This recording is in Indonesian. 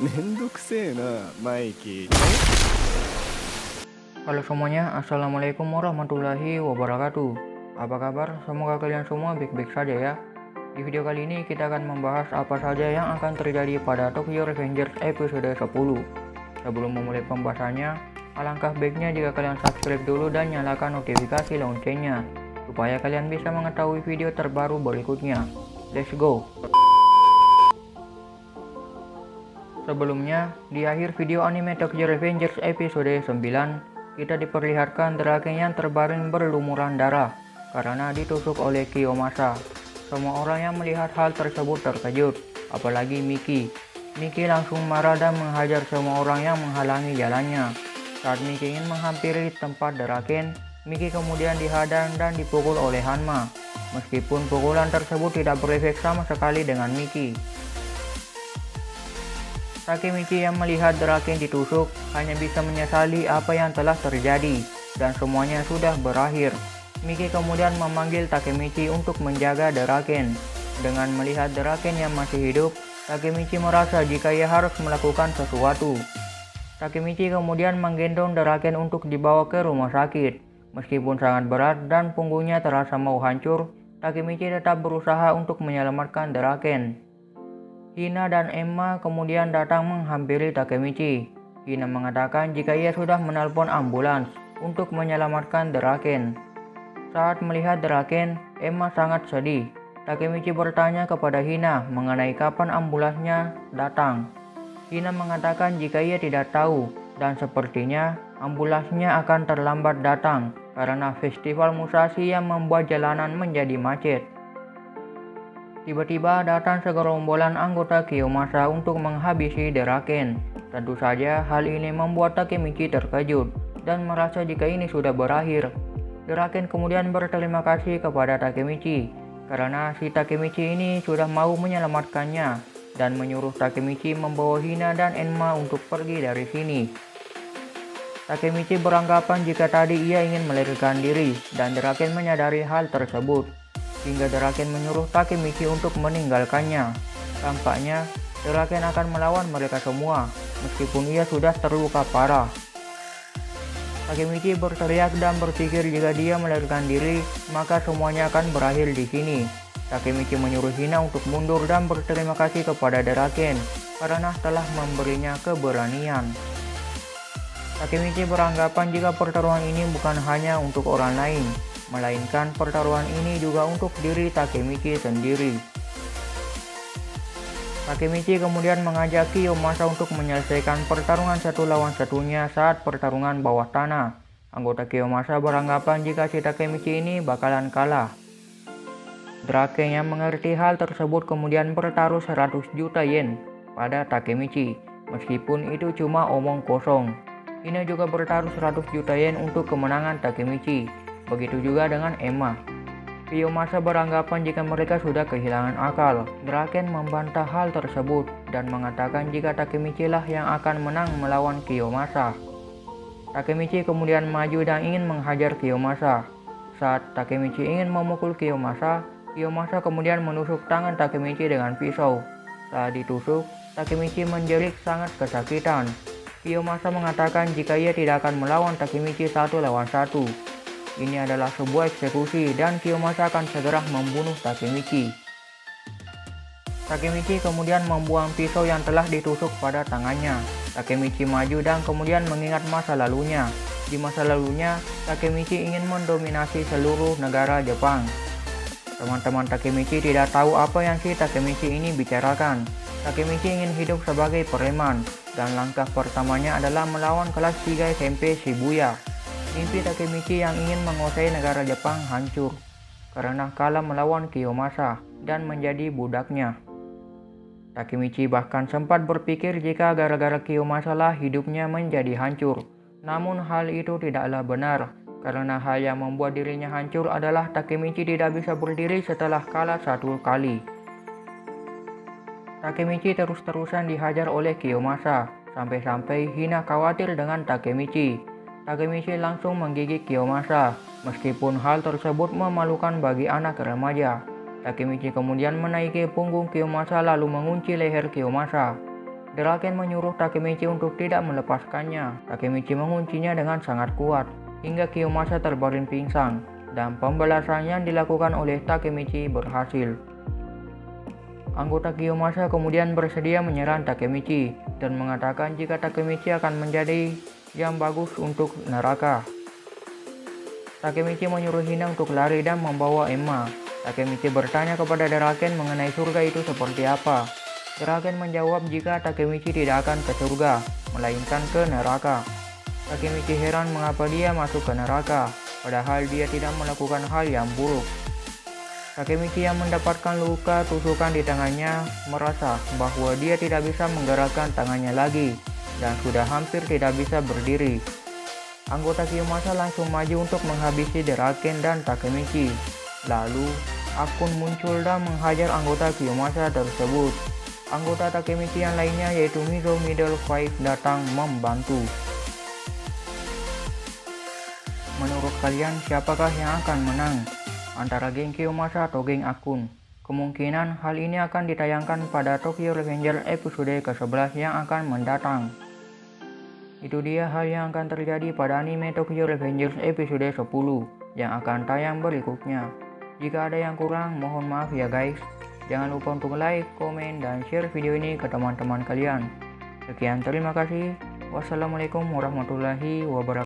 めんどくせえな、マイキー。Halo semuanya, Assalamualaikum warahmatullahi wabarakatuh. Apa kabar? Semoga kalian semua baik-baik saja ya. Di video kali ini kita akan membahas apa saja yang akan terjadi pada Tokyo Revengers episode 10. Sebelum memulai pembahasannya, alangkah baiknya jika kalian subscribe dulu dan nyalakan notifikasi loncengnya, supaya kalian bisa mengetahui video terbaru berikutnya. Let's go! Sebelumnya, di akhir video anime Tokyo Revengers episode 9, kita diperlihatkan Draken yang terbaring berlumuran darah karena ditusuk oleh Kiyomasa. Semua orang yang melihat hal tersebut terkejut, apalagi Miki. Miki langsung marah dan menghajar semua orang yang menghalangi jalannya. Saat Miki ingin menghampiri tempat Draken, Miki kemudian dihadang dan dipukul oleh Hanma. Meskipun pukulan tersebut tidak berefek sama sekali dengan Miki. Takemichi yang melihat Draken ditusuk hanya bisa menyesali apa yang telah terjadi dan semuanya sudah berakhir. Miki kemudian memanggil Takemichi untuk menjaga Draken. Dengan melihat Draken yang masih hidup, Takemichi merasa jika ia harus melakukan sesuatu. Takemichi kemudian menggendong Draken untuk dibawa ke rumah sakit. Meskipun sangat berat dan punggungnya terasa mau hancur, Takemichi tetap berusaha untuk menyelamatkan Draken. Hina dan Emma kemudian datang menghampiri Takemichi. Hina mengatakan jika ia sudah menelpon ambulans untuk menyelamatkan Draken. Saat melihat Draken, Emma sangat sedih. Takemichi bertanya kepada Hina mengenai kapan ambulansnya datang. Hina mengatakan jika ia tidak tahu dan sepertinya ambulansnya akan terlambat datang karena festival Musashi yang membuat jalanan menjadi macet. Tiba-tiba datang segerombolan anggota Kiyomasa untuk menghabisi Draken. Tentu saja hal ini membuat Takemichi terkejut dan merasa jika ini sudah berakhir. Draken kemudian berterima kasih kepada Takemichi karena si Takemichi ini sudah mau menyelamatkannya dan menyuruh Takemichi membawa Hina dan Enma untuk pergi dari sini. Takemichi beranggapan jika tadi ia ingin melarikan diri dan Draken menyadari hal tersebut, hingga Draken menyuruh Takemichi untuk meninggalkannya. Tampaknya Draken akan melawan mereka semua, meskipun ia sudah terluka parah. Takemichi berteriak dan berpikir jika dia melarikan diri, maka semuanya akan berakhir di sini. Takemichi menyuruh Hina untuk mundur dan berterima kasih kepada Draken karena telah memberinya keberanian. Takemichi beranggapan jika pertarungan ini bukan hanya untuk orang lain, melainkan pertaruhan ini juga untuk diri Takemichi sendiri. Takemichi kemudian mengajak Kiyomasa untuk menyelesaikan pertarungan satu lawan satunya saat pertarungan bawah tanah. Anggota Kiyomasa beranggapan jika si Takemichi ini bakalan kalah. Draken yang mengerti hal tersebut kemudian bertaruh 100 juta yen pada Takemichi, meskipun itu cuma omong kosong. Hina juga bertaruh 100 juta yen untuk kemenangan Takemichi. Begitu juga dengan Emma. Kiyomasa beranggapan jika mereka sudah kehilangan akal. Draken membantah hal tersebut dan mengatakan jika Takemichi lah yang akan menang melawan Kiyomasa. Takemichi kemudian maju dan ingin menghajar Kiyomasa. Saat Takemichi ingin memukul Kiyomasa, Kiyomasa kemudian menusuk tangan Takemichi dengan pisau. Saat ditusuk, Takemichi menjerit sangat kesakitan. Kiyomasa mengatakan jika ia tidak akan melawan Takemichi 1 lawan 1. Ini adalah sebuah eksekusi dan Kiyomasa akan segera membunuh Takemichi. Takemichi kemudian membuang pisau yang telah ditusuk pada tangannya. Takemichi maju dan kemudian mengingat masa lalunya. Di masa lalunya, Takemichi ingin mendominasi seluruh negara Jepang. Teman-teman Takemichi tidak tahu apa yang si Takemichi ini bicarakan. Takemichi ingin hidup sebagai preman dan langkah pertamanya adalah melawan kelas 3 SMP Shibuya. Mimpi Takemichi yang ingin menguasai negara Jepang hancur karena kalah melawan Kiyomasa dan menjadi budaknya. Takemichi bahkan sempat berpikir jika gara-gara Kiyomasa lah hidupnya menjadi hancur. Namun hal itu tidaklah benar karena hal yang membuat dirinya hancur adalah Takemichi tidak bisa berdiri setelah kalah 1 kali. Takemichi terus-terusan dihajar oleh Kiyomasa sampai-sampai Hina khawatir dengan Takemichi. Takemichi langsung menggigit Kiyomasa, meskipun hal tersebut memalukan bagi anak remaja. Takemichi kemudian menaiki punggung Kiyomasa lalu mengunci leher Kiyomasa. Draken menyuruh Takemichi untuk tidak melepaskannya. Takemichi menguncinya dengan sangat kuat, hingga Kiyomasa terbaring pingsan, dan pembalasan yang dilakukan oleh Takemichi berhasil. Anggota Kiyomasa kemudian bersedia menyerang Takemichi, dan mengatakan jika Takemichi akan menjadi yang bagus untuk neraka. Takemichi menyuruh Hina untuk lari dan membawa Emma. Takemichi bertanya kepada Draken mengenai surga itu seperti apa. Draken menjawab jika Takemichi tidak akan ke surga, melainkan ke neraka. Takemichi heran mengapa dia masuk ke neraka, padahal dia tidak melakukan hal yang buruk. Takemichi yang mendapatkan luka tusukan di tangannya merasa bahwa dia tidak bisa menggerakkan tangannya lagi dan sudah hampir tidak bisa berdiri. Anggota Kiyomasa langsung maju untuk menghabisi Draken dan Takemichi. Lalu, Akun muncul dan menghajar anggota Kiyomasa tersebut. Anggota Takemichi yang lainnya yaitu Mizo Middle Five datang membantu. Menurut kalian siapakah yang akan menang? Antara geng Kiyomasa atau geng Akun? Kemungkinan hal ini akan ditayangkan pada Tokyo Revenger episode ke-11 yang akan mendatang. Itu dia hal yang akan terjadi pada anime Tokyo Revengers episode 10 yang akan tayang berikutnya. Jika ada yang kurang, mohon maaf ya guys. Jangan lupa untuk like, komen, dan share video ini ke teman-teman kalian. Sekian, terima kasih. Wassalamualaikum warahmatullahi wabarakatuh.